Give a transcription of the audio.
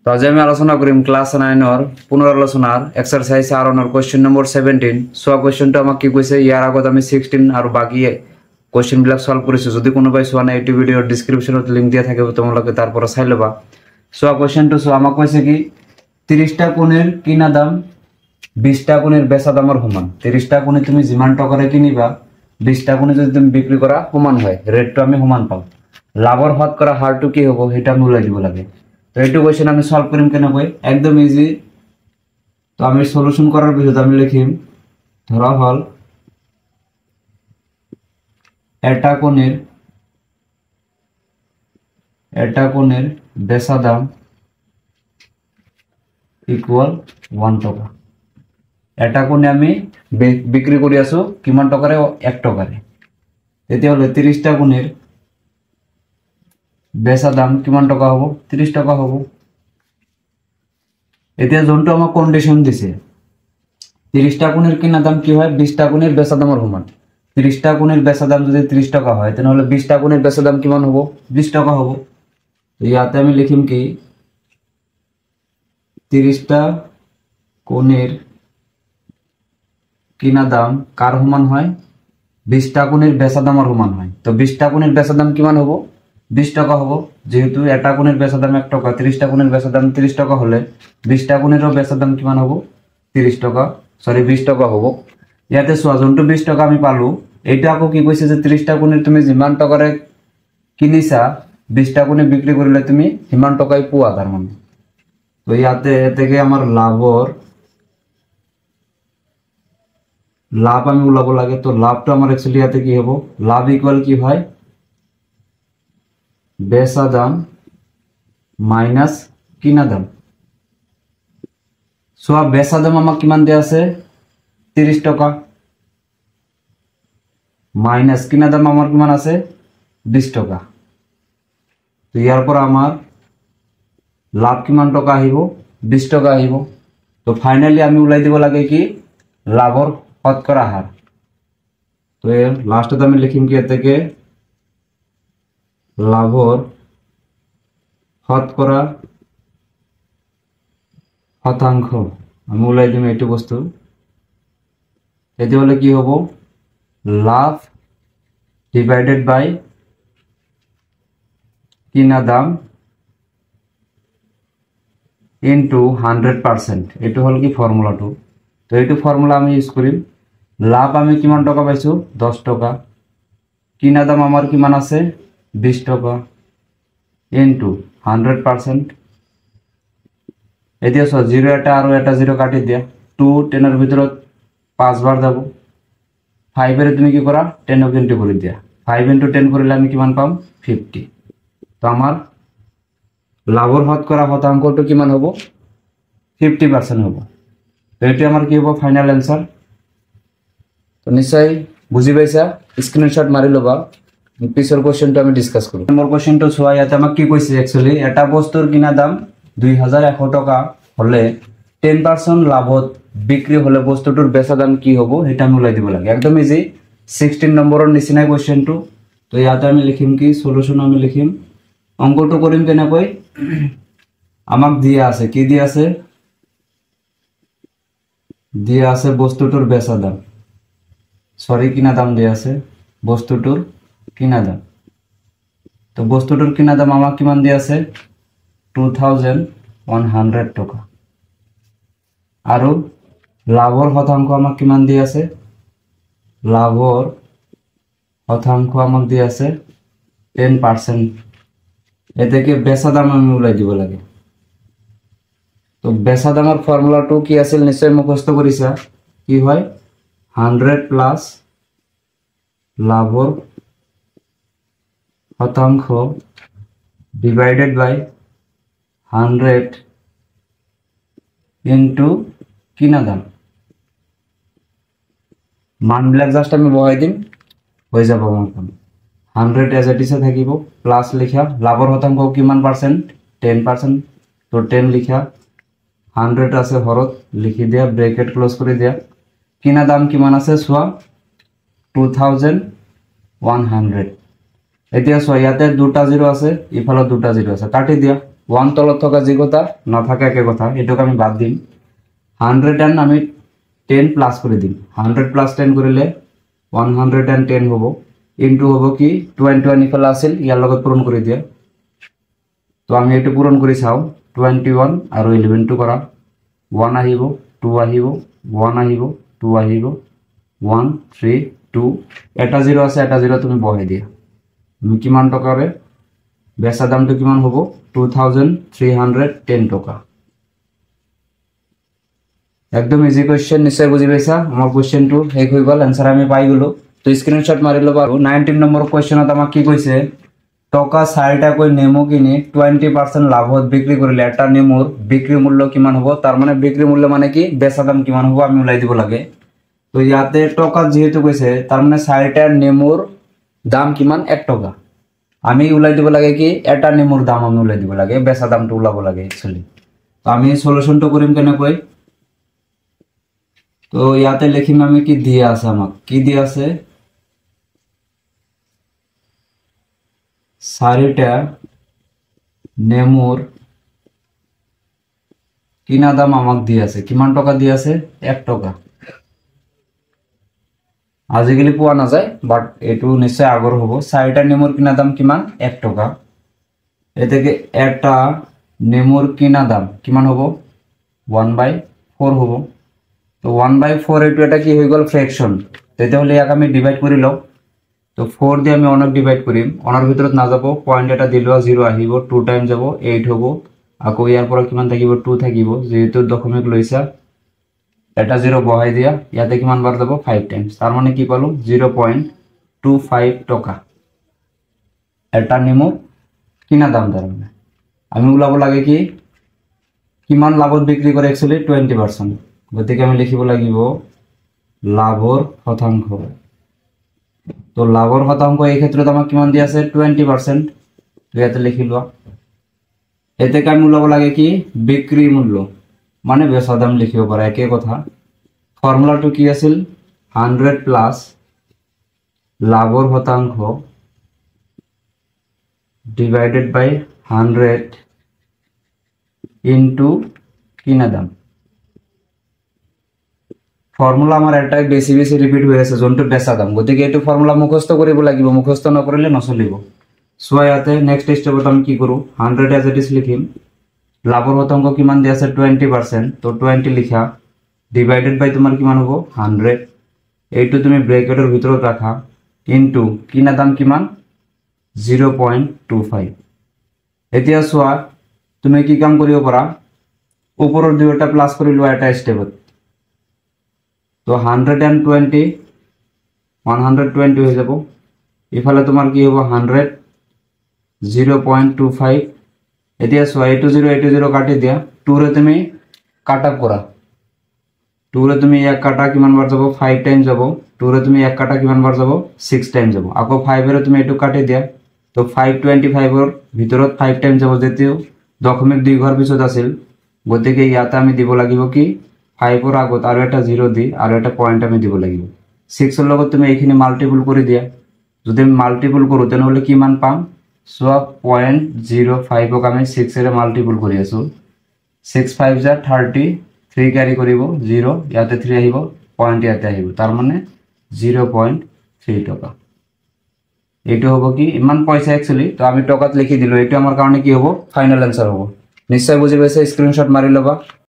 তো আজি আমি আলোচনা কৰিম ক্লাছ 9 পুনৰালোচনাৰ এক্সাৰসাইজ আৰণৰ কোৱেশ্চন নম্বৰ 17 সোয়া কোৱেশ্চনটো আমাক কি কৈছে ইয়াৰ আগত আমি 16 আৰু বাকি কোৱেশ্চন বিলাক সলভ কৰিছো যদি কোনোবাই সোয়া নাই এই ভিডিওৰ ডেসক্ৰিপচনত লিংক দিয়া থাকিব তোমালোকে তাৰ পৰা চাই লবা সোয়া কোৱেশ্চনটো সোয়া আমাক কৈছে কি 30 টা কোণেৰ কিনা দাম 20 টা কোণেৰ বেচা দামৰ সমান 30 টা কোণে তুমি যিমান টকাৰে কিনিবা 20 টা কোণে যদি তুমি বিক্ৰি কৰা সমান হয় ৰেটটো আমি সমান পাম লাভৰ শতকৰা হাৰটো কি হ'ব হেটা আমি উলাই দিব লাগে তো এইটো কোৱেশ্চন আমি সলভ কৰিম কেনেকৈ একদম ইজি তো আমি সলিউশন করার পিছত আমি লিখিম ধরা হল এটা কোণের বেচা দাম ইকুয়াল 1 টাকা এটা কোণে আমি বিক্রি কৰি আছো কিমান টকাৰে 1 টকাৰে তেতিয়া হলে 30 টা কোণের বেচা দাম কিমান টকা হ'ব 30 টাকা হ'ব এতিয়া যোনটো আমাক কন্ডিশন দিছে 30 টা কোণের কিনা দাম কি হয় 20 টা কোণের বেচা দামৰ সমান 30 টা কোণের বেচা দাম যদি 30 টাকা হয় তেনহলে 20 টা কোণের বেচা দাম কিমান হ'ব 20 টাকা হ'ব ইয়াতে আমি লিখিম কি 30 টা কোণের কিনা দাম কার সমান হয় 20 টা কোণের বেচা দামৰ সমান হয় তো 20 টা কোণের বেচা দাম কিমান হ'ব 20 টাকা হ'ব যেহেতু এটা কোণের বেচা দাম 1 টাকা 30 টা কোণের বেচা দাম 30 টাকা হলে 20 টা কোণেরও বেচা দাম কিমান হ'ব 30 টাকা সরি 20 টাকা হ'ব ইয়াতে সোয়াজনটো 20 টাকা আমি পালো এটা আকৌ কি কৈছে যে 30 টা কোণের তুমি যিমান টাকাৰে কিনিছা 20 টা কোণে বিক্ৰি কৰিলে তুমি সিমান টাকাই পোৱা তাৰ মানে তো ইয়াতে থেকে আমাৰ লাভ আমি উলাব লাগে তো লাভটো আমাৰ एक्चुअली ইয়াতে কি হ'ব লাভ ইকুয়াল কি হয় বেচা দাম মাইনাস কিনা দাম সোয়া বেচা দাম আমাক কিমান দিয়া আছে 30 টাকা মাইনাস কিনা দাম আমার কিমান আছে 20 টাকা তো ইয়াৰ পৰা আমাৰ লাভ কিমান টকা আহিব 20 টাকা আহিব তো ফাইনালি আমি উলাই দিব লাগে কি লাভৰ শতকৰা হাৰ তো লাস্টত আমি লিখিম কি এতেকে লাভৰ শতকৰা শতাংশ আমি উলাই দিম এইটো বস্তু এতে হলে কি হ'ব লাভ ডিভাইডেড বাই কিনা দাম ইনটু 100% এটো হল কি ফর্মুলাটো তো এইটো ফর্মুলা আমি ইউজ কৰিম লাভ আমি কিমান টাকা পাইছো 10 টাকা কিনা দাম আমাৰ কিমান আছে 20 টাকা ইনটু 100% এতিয়া 0 এটা আৰু এটা 0 কাটি দিয়া 2 10 এৰ ভিতৰত 5 বাৰ যাব 5 এৰ তুমি কি কৰা 10 ইনটু কৰি দিয়া 5 ইনটু 10 কৰিলে আমি কিমান পাম 50 তো আমাৰ লাভৰ শতকৰা শতাংশটো কিমান হ'ব 50% হ'ব তো এটো আমাৰ কি হ'ব ফাইনাল आंसर তো নিশ্চয় বুজি পাইছা স্ক্ৰিনশট মাৰি লবা পিছৰ কোশ্চেনটো আমি ডিসকাস কৰো নম্বৰ কোশ্চেনটো সোয়া ইয়াতে আমাক কি কৈছে एक्चुअली এটা বস্তুৰ কিনা দাম 2100 টাকা হলে 10% লাভত বিক্ৰি হলে বস্তুটোৰ বেচা দাম কি হ'ব এটা আমি উলাই দিব লাগে একদম ইজি 16 নম্বৰৰ নিচিনা কোশ্চেনটো তো ইয়াতে আমি লিখিম কি সলিউশন আমি লিখিম অঙ্কটো কৰিম কেনেকৈ আমাক দিয়া আছে কি দিয়া আছে বস্তুটোৰ বেচা দাম সৰি কিনা দাম দিয়া আছে বস্তুটোৰ কিনা দাম তো বস্তুটোৰ কিনা দাম আমাক কিমান দিয়া আছে 2100 টাকা আৰু লাভৰ শতাংশ আমাক কিমান দিয়া আছে লাভৰ শতাংশ আমাক দিয়া আছে 10% এতেকে বেচা দাম আমি উলাই দিব লাগে তো বেচা দামৰ ফৰ্মুলাটো কি আছিল নিশ্চয় মুখস্থ কৰিছা কি হয় 100 প্লাস লাভৰ শতাংশ ডিভাইডেড বাই 100 ইনটু কিনা দাম মানবিলাক জাস্ট আমি বহাই দিম হৈ যাব আমাৰ 100 এজ ইট ইজ থাকিব প্লাস লিখা লাভৰ শতাংশ কিমান পার্সেন্ট 10% তো 10 লিখা 100 আছে হরত লিখি দিয়া ব্র্যাকেট ক্লোজ করে দিয়া কিনা দাম কিমান আছে সোয়া 2100 এতিয়া সোয়া ইয়াতে দুটা জিরো আছে ইফালে দুটা জিরো আছে কাটি দিয়া ওয়ান তলত থকা যি কথা না থাকে একে কথা, এটুকু আমি বাদ দিম। 110 আমি 10 প্লাস করে দিম, 100 প্লাস 10 করিলে 110 হব, ইন্টু হব কি 21 ইফালে আছিল ইয়ার লগত পূরণ করে দিয়া। তো আমি এটু পূরণ করে চাও, 21 আর 11 টু করা, 1 আহিব, 2 আহিব, 1 আহিব, 2 আহিব, 1 3 2, এটা 0 আছে, এটা 0 তুমি বহাই দিয়া। আমি কিমান টকারে বেচা দামটো কিমান হব, 2310 টাকা। একদম ইজি কোয়েশ্চেন, নিশ্চয় বুঝি পাইছা। আমার কোয়েশ্চেনটো শেষ হয়ে গেল, অ্যান্সার আমি পাই গেলো। তো স্ক্রিনশট মারি লবা। 19 নম্বর কোয়েশ্চেনত আমাক কি কইছে, টকা 4 টাকায় নেমু কিনে 20% লাভত বিক্রি করলে একটা নেমুর বিক্রি মূল্য কিমান হব, তার মানে বিক্রি মূল্য মানে কি বেচা দাম কিমান হব আমি উলাই দিব লাগে। তো ইয়াতে টকা যেহেতু কইছে তার মানে 4টা নেমুর দাম কিমান 1 টাকা, আমি উলাই দিব লাগে কি এটা নেমুর দাম আমি উলাই দিব লাগে, বেচা দামটা উলাব লাগে অ্যাকচুয়ালি। তো আমি সলিউশনটা করিম কেনেকৈ, তো ইয়াতে লিখিম আমি কি দিয়ে আছে, আমাক কি দিয়ে আছে 4টা নেমুর কিনা দাম আমাক দিয়ে আছে, কিমান টাকা দিয়ে আছে 1 টাকা। আজিকালি পোৱা নাযায়, বাট এটু নিশ্চয় আগৰ হব। 4টা নেমুর কিনা দাম কিমান 1 টাকা, এতেকে এটা নেমুর কিনা দাম কিমান হব 1/4 হব। তো 1/4 এটু এটা কি হয়ে গেল ফ্র্যাকশন, তেতিয়াহলে ইয়াক আমি ডিভাইড কৰি লও। তো 4 দিয়ে আমি অনেক ডিভাইড কৰিম, অনাৰ ভিতৰত না যাব, পয়েন্ট এটা দিলো 0 আহিব, 2 টাইম যাব 8 হব, আকৌ ইয়ার পর কিমান থাকিব 2 থাকিব, যেহেতু দশমিক লৈছা এটা 0 বহাই দিয়া, ইয়াতে কিমান বার যাব 5 টাইমস, তার মানে কি পালো 0.25 টাকা এটা নেমু কিনা দাম। তার মানে আমি ওলাব লাগে কি কিমান লাভত বিক্রি করে অ্যাকচুয়ালি 20%, গতিকে আমি লিখিব লাগিব লাভৰ শতাংশ। তো লাভৰ শতাংশ এই ক্ষেত্ৰত আমাক কিমান দিয়া আছে 20%, তো ইয়াতে লিখি লোৱা। এতে আমি ওলাব লাগে কি বিক্রি মূল্য মানে বেচা দাম লিখিব পারা, একে কথা। ফর্মুলাটো কি আছিল 100 প্লাস লাভৰ শতাংশ ডিভাইডেড বাই 100 ইন্টু কিনা দাম। ফর্মুলা আমার এটাই বেশি বেশি রিপিট হয়ে আছে, যোনটো বেচা দাম, গতিকে এইটো ফর্মুলা মুখস্থ কৰিব লাগিব, মুখস্থ নকৰিলে নচলিব। সো ইয়াতে নেক্সট স্টেপত আমি কি কৰো 100 এজ ইট ইজ লিখিম, লাভৰ শতাংশ কিমান দিয়া আছে 20%, তো 20 লিখা ডিভাইডেড বাই তোমার কিমান হব 100, এইটো তুমি ব্র্যাকেটের ভিতৰত ৰাখা, ইনটু কিনা দাম কিমান 0.25। এতিয়া চোৱা তুমি কি কাম কৰিব পাৰা, ওপৰৰ দুইটা প্লাস কৰি লোৱা এটা স্টেপত। তো 120 120 হয়ে যাব, ইফালে তোমাৰ কি হব 100 0.25। এতিয়া চোৱা এইটো 0 কাটি দিয়া, 2 রে তুমি কাট আপ করা, 2 রে তুমি 1 কাটা কিমান বার যাব 5 টাইম যাব, 2 রে তুমি 1 কাটা কিমান বার যাব 6 টাইম যাব, আকৌ 5 রে তুমি এইটো কাটি দিয়া। তো 525 এর ভিতৰত 5 টাইম যাব, যেতেও দশমিক 2 ঘর পিছত আছিল, গতিকে ইয়াতে আমি দিব লাগিব কি 5 এর আগত আৰু এটা 0 দি আৰু এটা পয়েন্ট আমি দিব লাগিব। 6 এৰ লগত তুমি এইখিনি মাল্টিপল কৰি দিয়া, যদি আমি মাল্টিপল কৰো তেনেহলে কি মান পাম, সোয়া 0.05 আমি 6 এৰ মাল্টিপল কৰি আছো, 6 5 যা 30, 3 ক্যারি করিব 0, ইয়াতে 3 আহিব, পয়েন্ট ইয়াতে আহিব, তার মানে 0.3 টাকা। এইটো হব কি ইমান পয়সা অ্যাকচুয়ালি, তো আমি টাকাত লিখি দিলো, এইটো আমার কারণে কি হব ফাইনাল অ্যান্সার হব। নিশ্চয় বুঝি পাইছে, স্ক্রিনশট মারি লবা।